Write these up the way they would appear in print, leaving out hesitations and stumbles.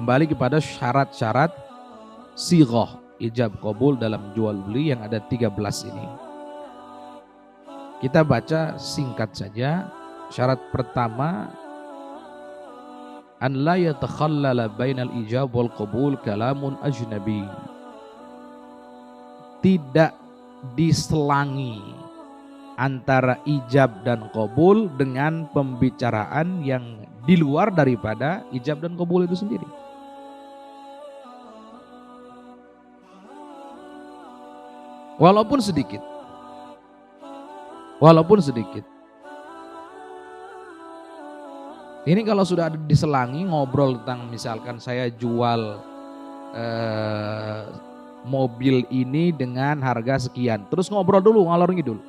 Kembali kepada syarat-syarat sighah ijab qabul dalam jual beli yang ada 13 ini. Kita baca singkat saja. Syarat pertama, an la yatakhallala bainal ijab wal qabul kalamun ajnabi. Tidak diselangi antara ijab dan qabul dengan pembicaraan yang di luar daripada ijab dan qabul itu sendiri. Walaupun sedikit. Walaupun sedikit. Ini kalau sudah diselangi ngobrol tentang misalkan saya jual mobil ini dengan harga sekian. Terus ngobrol dulu, ngalor ngidul.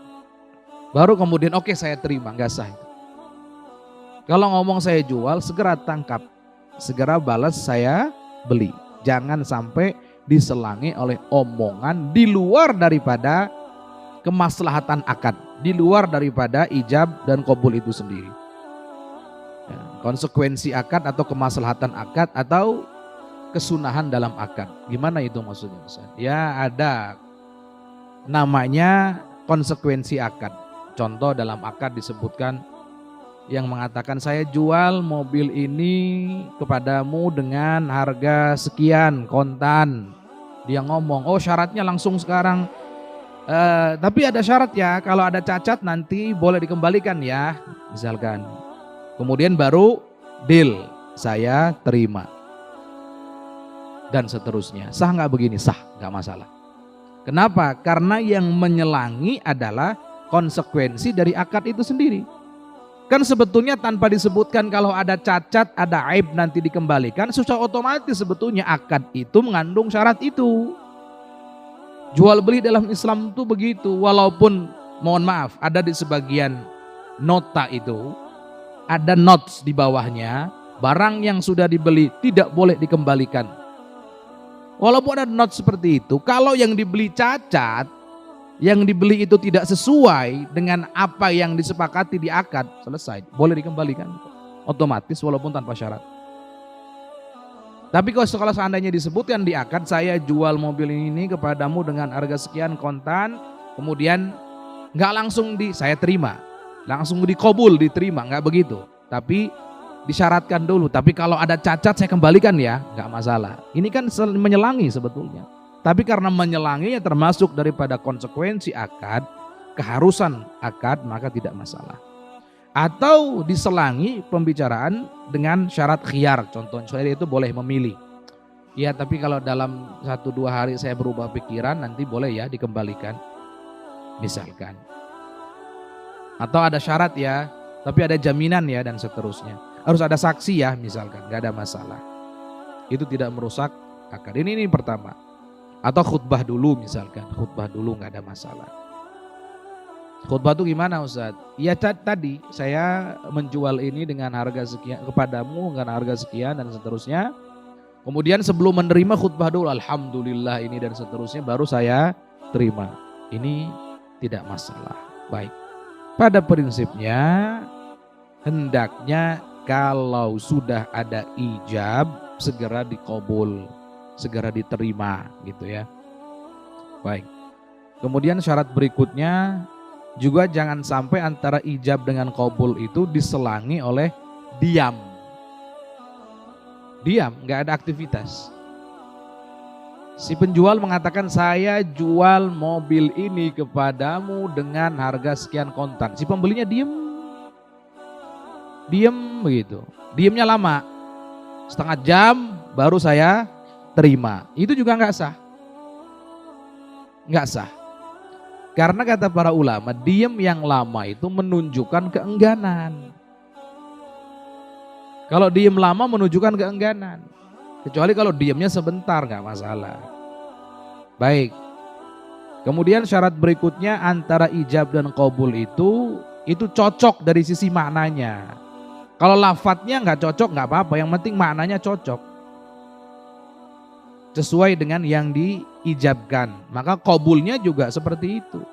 Baru kemudian oke, saya terima, nggak sah itu. Kalau ngomong saya jual, segera tangkap. Segera balas saya beli. Jangan sampai diselangi oleh omongan di luar daripada kemaslahatan akad. Di luar daripada ijab dan qabul itu sendiri. Ya, konsekuensi akad atau kemaslahatan akad atau kesunahan dalam akad. Gimana itu maksudnya Ustaz? Ya ada namanya konsekuensi akad. Contoh dalam akad disebutkan yang mengatakan saya jual mobil ini kepadamu dengan harga sekian kontan. Dia ngomong, oh syaratnya langsung sekarang. Tapi ada syarat ya, kalau ada cacat nanti boleh dikembalikan ya, misalkan. Kemudian baru deal, saya terima. Dan seterusnya. Sah nggak begini? Sah, nggak masalah. Kenapa? Karena yang menyelangi adalah konsekuensi dari akad itu sendiri. Kan sebetulnya tanpa disebutkan kalau ada cacat, ada aib nanti dikembalikan, secara otomatis sebetulnya akad itu mengandung syarat itu. Jual beli dalam Islam itu begitu, walaupun mohon maaf ada di sebagian nota itu, ada notes di bawahnya, barang yang sudah dibeli tidak boleh dikembalikan. Walaupun ada notes seperti itu, kalau yang dibeli cacat, yang dibeli itu tidak sesuai dengan apa yang disepakati di akad, selesai, boleh dikembalikan otomatis walaupun tanpa syarat. Tapi kalau seandainya disebutkan di akad, saya jual mobil ini kepadamu dengan harga sekian kontan, kemudian nggak langsung saya terima, langsung dikabul, diterima, nggak begitu. Tapi disyaratkan dulu, tapi kalau ada cacat saya kembalikan ya, nggak masalah. Ini kan menyelangi sebetulnya. Tapi karena menyelanginya termasuk daripada konsekuensi akad, keharusan akad, maka tidak masalah. Atau diselangi pembicaraan dengan syarat khiyar, contohnya saya itu boleh memilih. Ya tapi kalau dalam 1-2 hari saya berubah pikiran, nanti boleh ya dikembalikan, misalkan. Atau ada syarat ya, tapi ada jaminan ya dan seterusnya. Harus ada saksi ya misalkan, gak ada masalah. Itu tidak merusak akad. Ini pertama. Atau khutbah dulu misalkan, khutbah dulu gak ada masalah. Khutbah itu gimana Ustaz? Ya tadi saya menjual ini dengan harga sekian kepadamu dengan harga sekian dan seterusnya. Kemudian sebelum menerima khutbah dulu, alhamdulillah ini dan seterusnya, baru saya terima. Ini tidak masalah. Baik. Pada prinsipnya hendaknya kalau sudah ada ijab segera dikabul, segera diterima gitu ya. Baik. Kemudian syarat berikutnya juga jangan sampai antara ijab dengan qabul itu diselangi oleh diam. Diam, nggak ada aktivitas. Si penjual mengatakan saya jual mobil ini kepadamu dengan harga sekian kontan. Si pembelinya diem. Diem begitu. Diemnya lama. Setengah jam baru saya terima. Itu juga nggak sah. Nggak sah. Karena kata para ulama, diam yang lama itu menunjukkan keengganan. Kalau diam lama menunjukkan keengganan. Kecuali kalau diamnya sebentar, nggak masalah. Baik. Kemudian syarat berikutnya antara ijab dan qabul itu cocok dari sisi maknanya. Kalau lafadznya nggak cocok nggak apa-apa, yang penting maknanya cocok. Sesuai dengan yang diijabkan. Maka qabulnya juga seperti itu.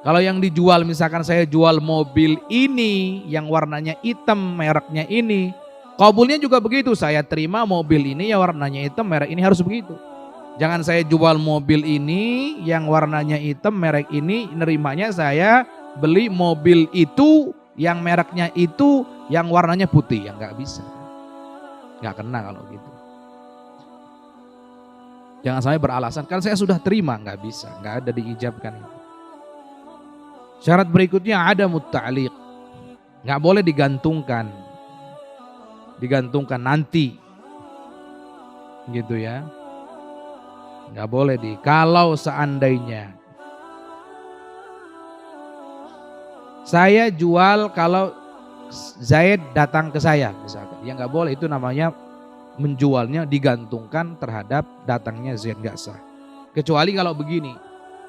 Kalau yang dijual misalkan saya jual mobil ini yang warnanya hitam, mereknya ini, Qabulnya juga begitu, saya terima mobil ini yang warnanya hitam, merek ini harus begitu. Jangan saya jual mobil ini yang warnanya hitam, merek ini, nerimanya saya beli mobil itu yang mereknya itu yang warnanya putih, yang nggak bisa. Nggak kena kalau gitu. Jangan sampai beralasan, kan saya sudah terima, nggak bisa, nggak ada diijabkan. Syarat berikutnya ada mutta'liq, nggak boleh digantungkan nanti, gitu ya, nggak boleh kalau seandainya saya jual, kalau Zaid datang ke saya misalkan, ya nggak boleh, itu namanya menjualnya digantungkan terhadap datangnya Zaid, nggak sah. Kecuali kalau begini,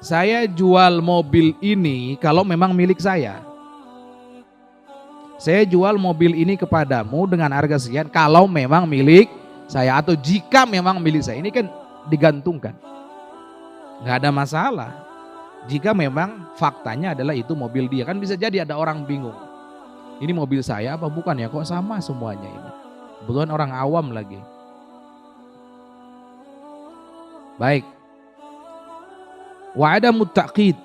saya jual mobil ini kalau memang milik saya. Saya jual mobil ini kepadamu dengan harga sekian kalau memang milik saya, atau jika memang milik saya. Ini kan digantungkan, nggak ada masalah. Jika memang faktanya adalah itu mobil dia, kan bisa jadi ada orang bingung, ini mobil saya apa bukan ya, kok sama semuanya ini. Kebetulan orang awam lagi. Baik. Wa ada muttaqid,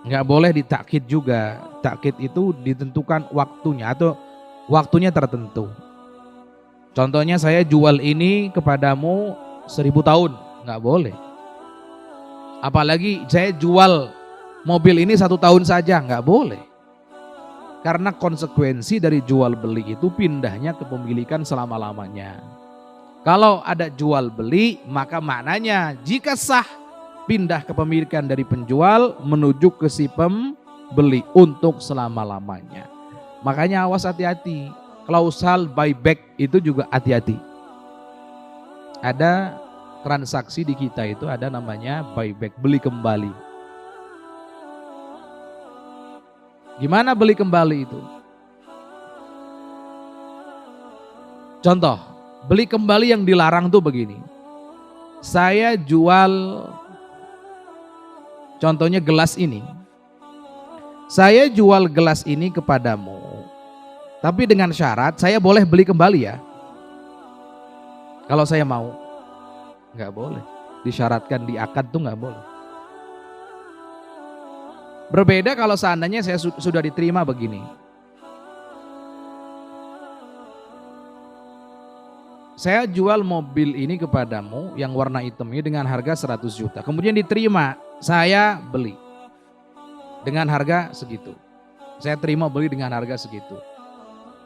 nggak boleh ditakkid juga. Takkid itu ditentukan waktunya atau waktunya tertentu. Contohnya saya jual ini kepadamu 1000 tahun, nggak boleh. Apalagi saya jual mobil ini 1 tahun saja, nggak boleh. Karena konsekuensi dari jual beli itu pindahnya kepemilikan selama-lamanya. Kalau ada jual beli, maka maknanya jika sah pindah kepemilikan dari penjual menuju ke si pembeli untuk selama-lamanya. Makanya awas, hati-hati. Klausal buyback itu juga hati-hati. Ada transaksi di kita itu ada namanya buyback, beli kembali. Gimana beli kembali itu? Contoh, beli kembali yang dilarang tuh begini. Saya jual, contohnya gelas ini. Saya jual gelas ini kepadamu, tapi dengan syarat saya boleh beli kembali ya. Kalau saya mau, nggak boleh. Disyaratkan di akad tuh nggak boleh. Berbeda kalau seandainya saya sudah diterima begini. Saya jual mobil ini kepadamu yang warna hitam ini dengan harga 100 juta. Kemudian diterima, saya beli dengan harga segitu. Saya terima beli dengan harga segitu.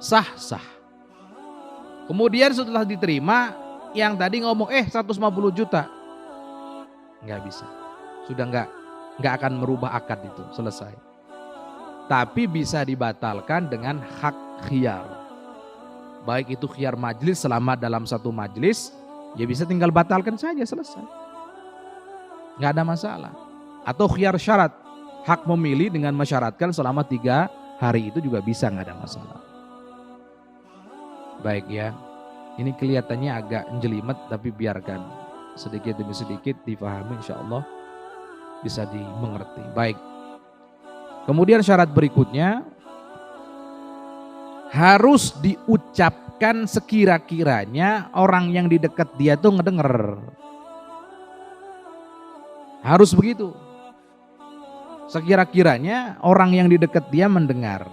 Sah. Kemudian setelah diterima, yang tadi ngomong 150 juta. Nggak bisa. Sudah nggak akan merubah akad itu, selesai. Tapi bisa dibatalkan dengan hak khiyar. Baik itu khiyar majlis, selama dalam satu majlis, ya bisa tinggal batalkan saja, selesai. Nggak ada masalah. Atau khiyar syarat, hak memilih dengan mensyaratkan selama 3 hari itu juga bisa, nggak ada masalah. Baik ya, ini kelihatannya agak jelimet, tapi biarkan sedikit demi sedikit dipahami, insya Allah bisa dimengerti. Baik. Kemudian syarat berikutnya harus diucapkan sekira-kiranya orang yang di dekat dia tuh ngedenger. Harus begitu. Sekira-kiranya orang yang di dekat dia mendengar.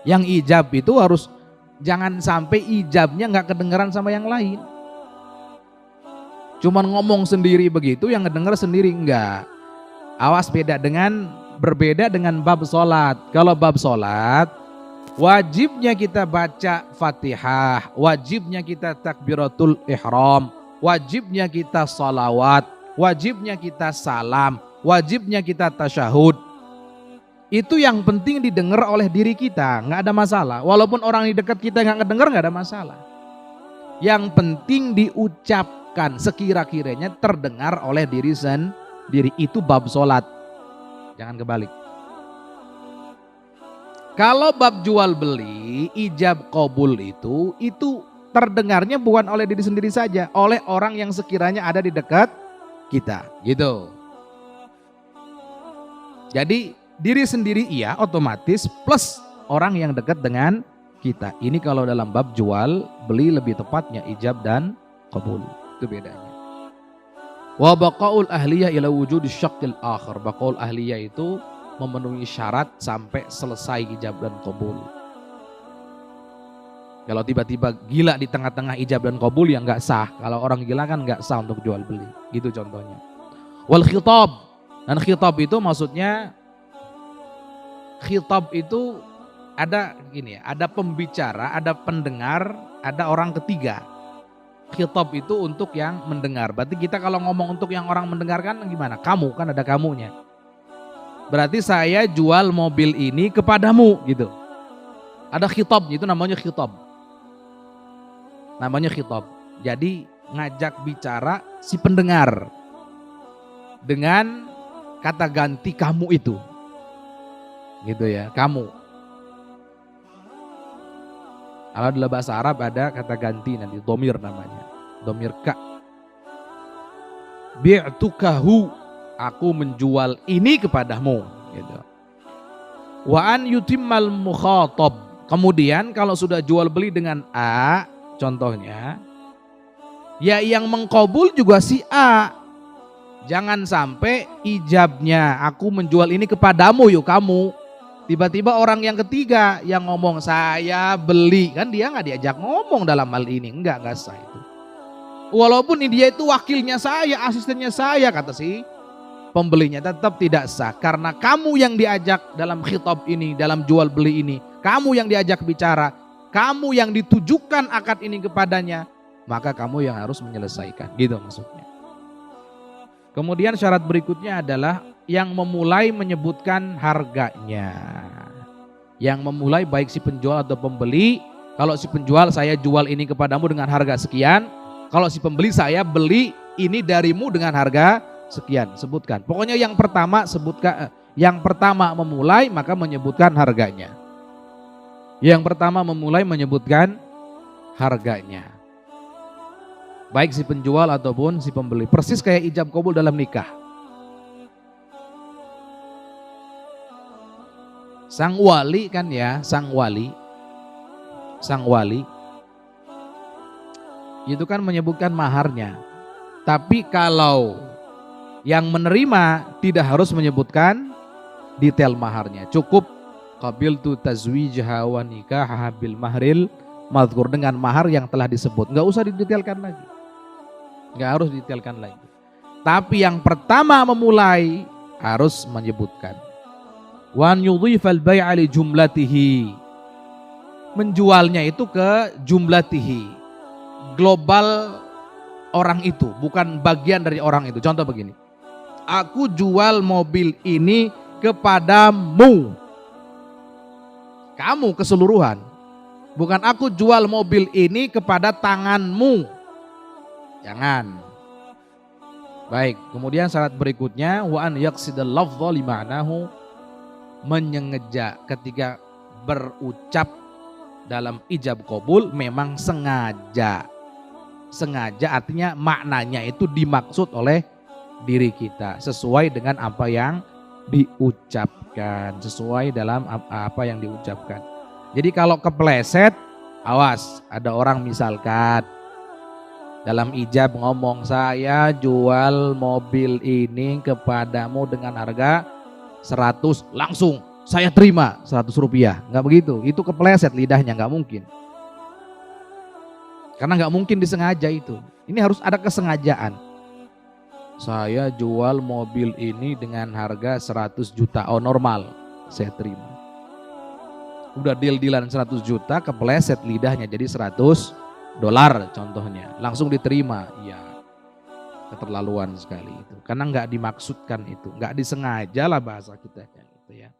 Yang ijab itu harus, jangan sampai ijabnya nggak kedengeran sama yang lain. Cuman ngomong sendiri begitu, yang ngedenger sendiri enggak. Awas, berbeda dengan bab sholat. Kalau bab sholat, wajibnya kita baca Fatihah, wajibnya kita takbiratul ihram, wajibnya kita salawat, wajibnya kita salam, wajibnya kita tasyahud. Itu yang penting didengar oleh diri kita, nggak ada masalah. Walaupun orang di dekat kita nggak ngedengar, nggak ada masalah. Yang penting diucapkan sekira-kiranya terdengar oleh diri sendiri. Itu bab sholat, jangan kebalik. Kalau bab jual beli, ijab qabul itu terdengarnya bukan oleh diri sendiri saja, oleh orang yang sekiranya ada di dekat kita, gitu. Jadi diri sendiri iya otomatis, plus orang yang dekat dengan kita. Ini kalau dalam bab jual beli lebih tepatnya ijab dan qabul. Itu bedanya. Wa baqaul ahliyah ila wujudi syaqqil akhir. Baqaul ahliyah itu memenuhi syarat sampai selesai ijab dan qabul. Kalau tiba-tiba gila di tengah-tengah ijab dan qabul ya nggak sah. Kalau orang gila kan nggak sah untuk jual beli. Gitu contohnya. Wal khitab. Dan khitab itu maksudnya, khitab itu ada gini ya, ada pembicara, ada pendengar, ada orang ketiga. Khitab itu untuk yang mendengar. Berarti kita kalau ngomong untuk yang orang mendengarkan gimana? Kamu, kan ada kamunya. Berarti saya jual mobil ini kepadamu gitu. Ada khitab, itu namanya khitab. Namanya khitab. Jadi ngajak bicara si pendengar dengan kata ganti kamu itu. Gitu ya, kamu. Kalau dalam bahasa Arab ada kata ganti nanti, domir namanya. Domir ka. Bi'tukahu, aku menjual ini kepadamu. Gitu. Wa an yutimmal mukhatab. Kemudian kalau sudah jual beli dengan A, contohnya, ya yang mengkabul juga si A. Jangan sampai ijabnya aku menjual ini kepadamu yuk kamu. Tiba-tiba orang yang ketiga yang ngomong saya beli. Kan dia gak diajak ngomong dalam hal ini. Enggak sah itu. Walaupun dia itu wakilnya saya, asistennya saya, kata si pembelinya, tetap tidak sah. Karena kamu yang diajak dalam khitab ini, dalam jual beli ini. Kamu yang diajak bicara. Kamu yang ditujukan akad ini kepadanya. Maka kamu yang harus menyelesaikan. Gitu maksudnya. Kemudian syarat berikutnya adalah yang memulai menyebutkan harganya. Yang memulai baik si penjual atau pembeli. Kalau si penjual, saya jual ini kepadamu dengan harga sekian. Kalau si pembeli, saya beli ini darimu dengan harga sekian. Sebutkan. Pokoknya yang pertama sebutkan, yang pertama memulai maka menyebutkan harganya. Yang pertama memulai menyebutkan harganya. Baik si penjual ataupun si pembeli. Persis kayak ijab qabul dalam nikah. Sang wali kan ya, sang wali itu kan menyebutkan maharnya. Tapi kalau yang menerima tidak harus menyebutkan detail maharnya. Cukup qabiltu tazwijha wa nikahaha bil mahril madhkur, dengan mahar yang telah disebut. Enggak usah didetailkan lagi. Enggak harus didetailkan lagi. Tapi yang pertama memulai harus menyebutkan. Wa yudhifal bai'a li jumlatihi. Menjualnya itu ke jumlatihi. Global orang itu, bukan bagian dari orang itu. Contoh begini. Aku jual mobil ini kepadamu. Kamu keseluruhan. Bukan aku jual mobil ini kepada tanganmu. Jangan. Baik, kemudian syarat berikutnya wa an yaqsidal lafdha li ma'nahu, menyengaja ketika berucap dalam ijab qabul memang sengaja. Sengaja artinya maknanya itu dimaksud oleh diri kita sesuai dengan apa yang diucapkan, sesuai dalam apa yang diucapkan. Jadi kalau kepleset, awas, ada orang misalkan dalam ijab ngomong saya jual mobil ini kepadamu dengan harga 100, langsung saya terima 100 rupiah. Nggak begitu, itu kepleset lidahnya, nggak mungkin. Karena nggak mungkin disengaja itu. Ini harus ada kesengajaan. Saya jual mobil ini dengan harga 100 juta, oh normal, saya terima. Udah deal-dealan 100 juta, kepleset lidahnya jadi $100 contohnya, langsung diterima. Ya keterlaluan sekali itu, karena nggak dimaksudkan itu, nggak disengaja lah bahasa kita gitu ya.